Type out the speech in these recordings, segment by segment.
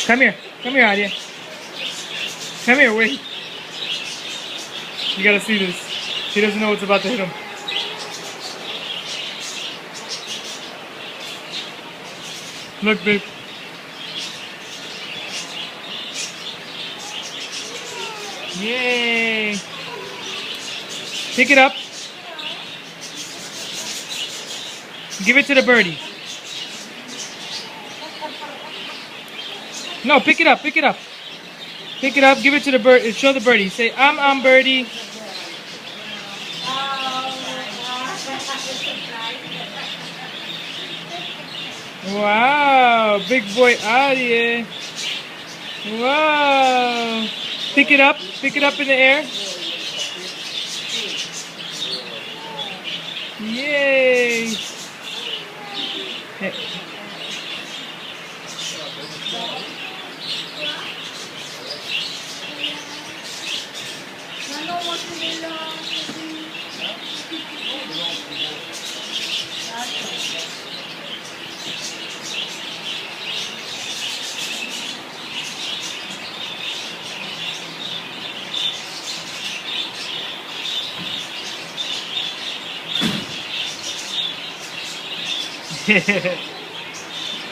Come here. Come here, Aryeh. Come here, wait. You gotta see this. He doesn't know what's about to hit him. Look, babe. Yay! Pick it up. Give it to the birdie. No, pick it up, pick it up. Pick it up, give it to the bird. Show the birdie. Say, I'm birdie. Wow, big boy Aryeh. Wow. Pick it up in the air. Yay. Hey.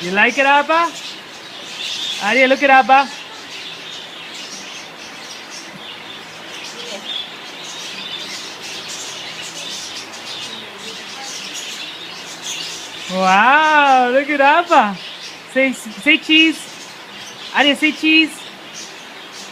You like it, Abba? Aryeh, look at Abba. Wow, look at Abba. Say cheese. Aryeh, say cheese.